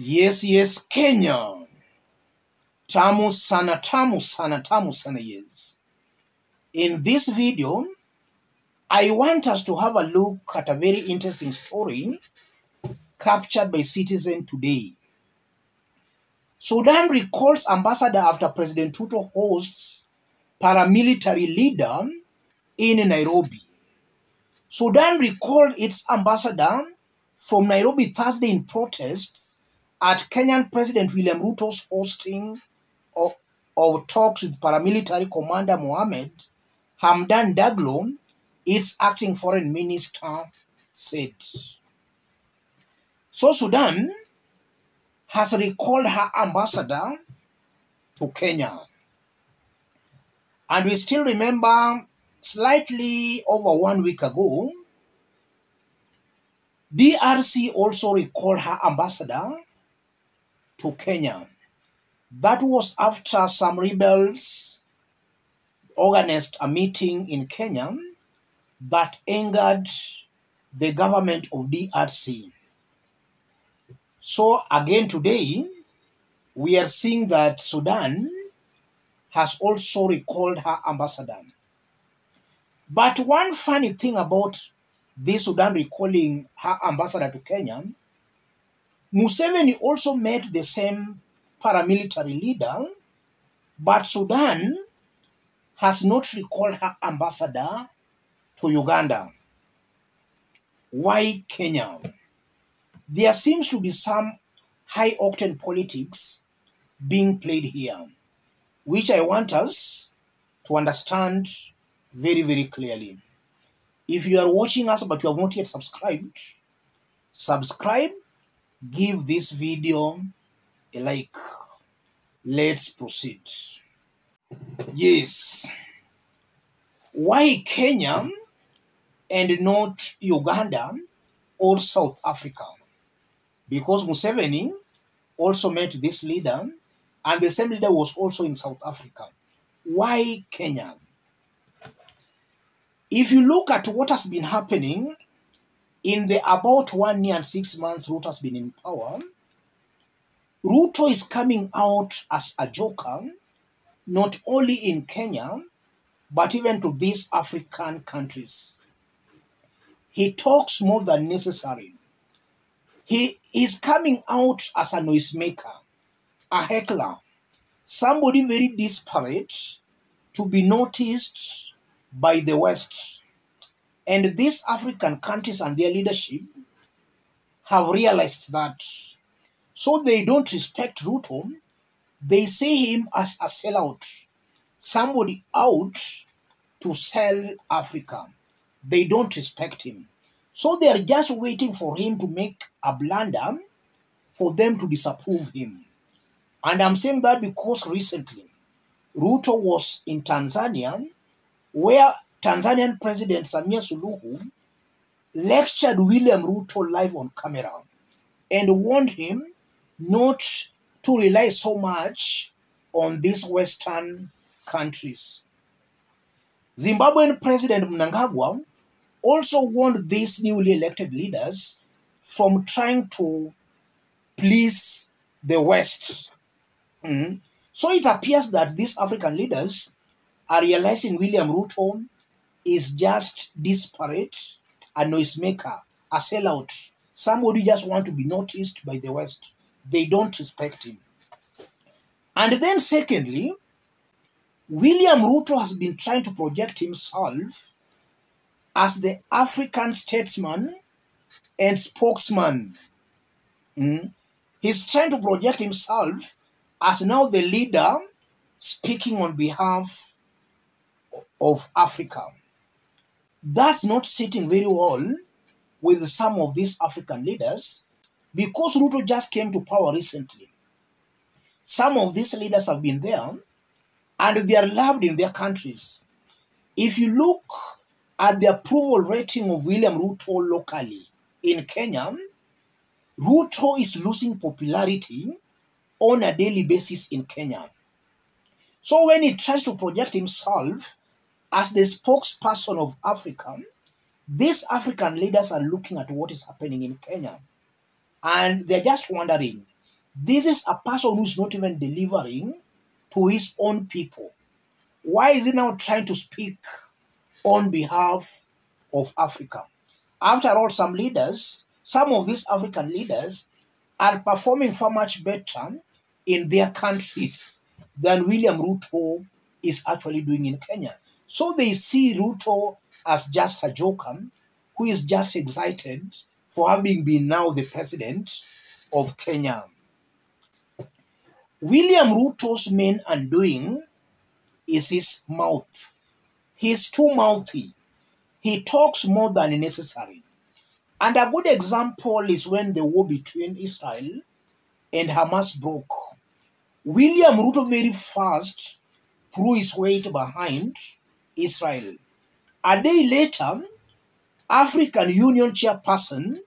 Yes, Kenya. Tamu sana, tamu sana, tamu sana, yes. In this video, I want us to have a look at a very interesting story captured by Citizen today. Sudan recalls ambassador after President Ruto hosts paramilitary leader in Nairobi. Sudan recalled its ambassador from Nairobi Thursday in protests at Kenyan President William Ruto's hosting of talks with paramilitary commander Mohammed Hamdan Daglo, its acting foreign minister said. So Sudan has recalled her ambassador to Kenya. And we still remember slightly over 1 week ago, DRC also recalled her ambassador to Kenya. That was after some rebels organized a meeting in Kenya that angered the government of DRC. So again today, we are seeing that Sudan has also recalled her ambassador. But one funny thing about this Sudan recalling her ambassador to Kenya, Museveni also met the same paramilitary leader, but Sudan has not recalled her ambassador to Uganda. Why Kenya? There seems to be some high-octane politics being played here, which I want us to understand very, very clearly. If you are watching us but you have not yet subscribed, subscribe, give this video a like. Let's proceed. Yes. Why Kenya and not Uganda or South Africa? Because Museveni also met this leader, and the same leader was also in South Africa. Why Kenya? If you look at what has been happening in the about 1 year and 6 months Ruto has been in power, Ruto is coming out as a joker, not only in Kenya, but even to these African countries. He talks more than necessary. He is coming out as a noisemaker, a heckler, somebody very desperate to be noticed by the West. And these African countries and their leadership have realized that. So they don't respect Ruto. They see him as a sellout, somebody out to sell Africa. They don't respect him. So they are just waiting for him to make a blunder for them to disapprove him. And I'm saying that because recently Ruto was in Tanzania, where Tanzanian President Samia Suluhu lectured William Ruto live on camera and warned him not to rely so much on these Western countries. Zimbabwean President Mnangagwa also warned these newly elected leaders from trying to please the West. So it appears that these African leaders are realizing William Ruto is just desperate, a noisemaker, a sellout, somebody just want to be noticed by the West. They don't respect him. And then secondly, William Ruto has been trying to project himself as the African statesman and spokesman. He's trying to project himself as now the leader speaking on behalf of Africa. That's not sitting very well with some of these African leaders because Ruto just came to power recently. Some of these leaders have been there and they are loved in their countries. If you look at the approval rating of William Ruto locally in Kenya, Ruto is losing popularity on a daily basis in Kenya. So when he tries to project himself as the spokesperson of Africa, these African leaders are looking at what is happening in Kenya. And they're just wondering, This is a person who's not even delivering to his own people. Why is he now trying to speak on behalf of Africa? After all, some of these African leaders are performing far much better in their countries than William Ruto is actually doing in Kenya. So they see Ruto as just a joker who is just excited for having been now the president of Kenya. William Ruto's main undoing is his mouth. He's too mouthy. He talks more than necessary. And a good example is when the war between Israel and Hamas broke. William Ruto very fast threw his weight behind Israel. A day later, African Union chairperson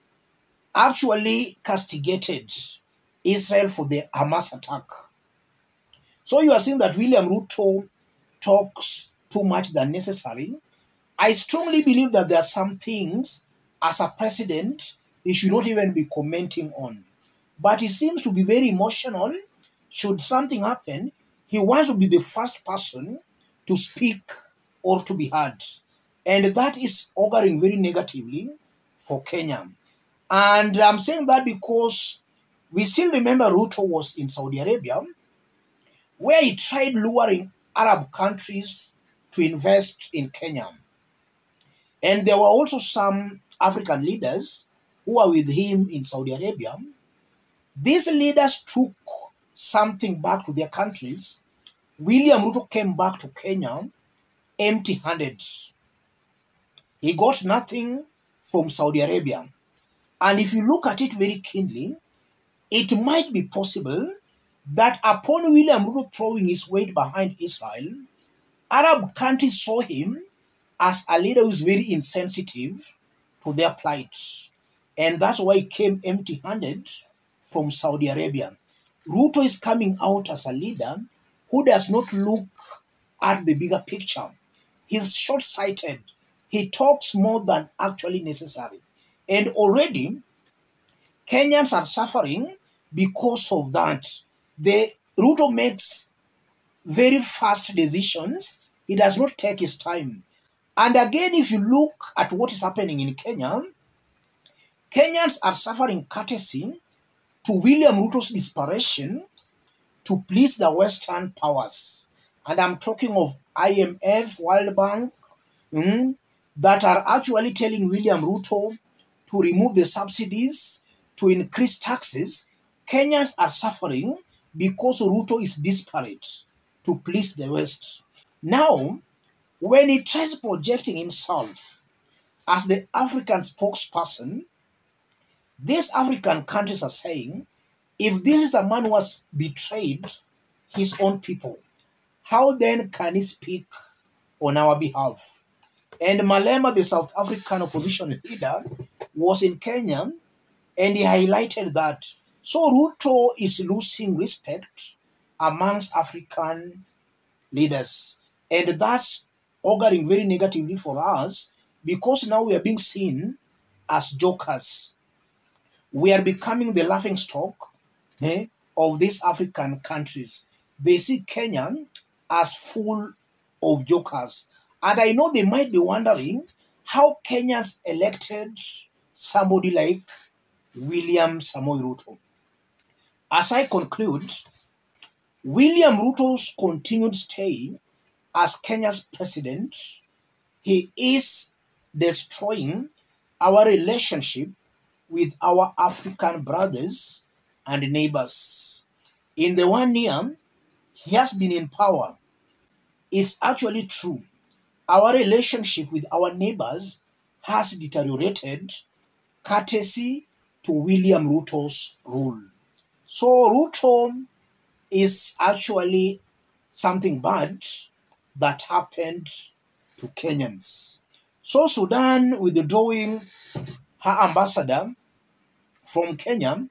actually castigated Israel for the Hamas attack. So you are seeing that William Ruto talks too much than necessary. I strongly believe that there are some things as a president he should not even be commenting on. But he seems to be very emotional. Should something happen, he wants to be the first person to speak or to be heard. And that is auguring very negatively for Kenya. And I'm saying that because we still remember Ruto was in Saudi Arabia, where he tried luring Arab countries to invest in Kenya. And there were also some African leaders who were with him in Saudi Arabia. These leaders took something back to their countries. William Ruto came back to Kenya empty-handed. He got nothing from Saudi Arabia. And if you look at it very keenly, it might be possible that upon William Ruto throwing his weight behind Israel, Arab countries saw him as a leader who is very insensitive to their plight. And that's why he came empty-handed from Saudi Arabia. Ruto is coming out as a leader who does not look at the bigger picture. He's short-sighted. He talks more than actually necessary. And already, Kenyans are suffering because of that. Ruto makes very fast decisions. He does not take his time. And again, if you look at what is happening in Kenya, Kenyans are suffering courtesy to William Ruto's desperation to please the Western powers. And I'm talking of IMF, World Bank, that are actually telling William Ruto to remove the subsidies, to increase taxes. Kenyans are suffering because Ruto is desperate to please the West. Now, when he tries projecting himself as the African spokesperson, these African countries are saying, if this is a man who has betrayed his own people, how then can he speak on our behalf? And Malema, the South African opposition leader, was in Kenya, and he highlighted that. So Ruto is losing respect amongst African leaders. And that's auguring very negatively for us, because now we are being seen as jokers. We are becoming the laughing stock of these African countries. They see Kenya as full of jokers. And I know they might be wondering how Kenyans elected somebody like William Samoei Ruto. As I conclude, William Ruto's continued stay as Kenya's president, he is destroying our relationship with our African brothers and neighbors. In the 1 year he has been in power, it's actually true. Our relationship with our neighbors has deteriorated courtesy to William Ruto's rule. So Ruto is actually something bad that happened to Kenyans. So Sudan, withdrawing her ambassador from Kenya,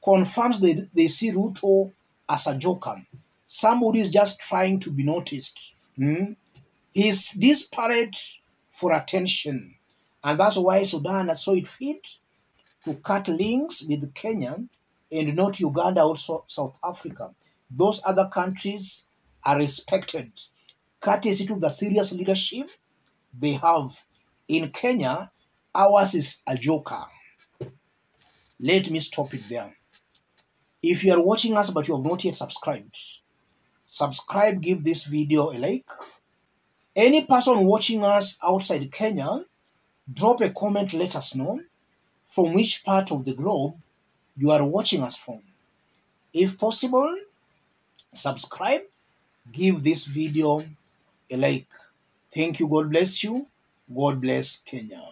confirms that they see Ruto as a joker. Somebody is just trying to be noticed. He's desperate for attention. And that's why Sudan saw it fit to cut links with Kenya and not Uganda or South Africa. Those other countries are respected, courtesy to the serious leadership they have. In Kenya, ours is a joker. Let me stop it there. If you are watching us but you have not yet subscribed, subscribe, give this video a like. Any person watching us outside Kenya, drop a comment, let us know from which part of the globe you are watching us from. If possible, subscribe, give this video a like. Thank you. God bless you. God bless Kenya.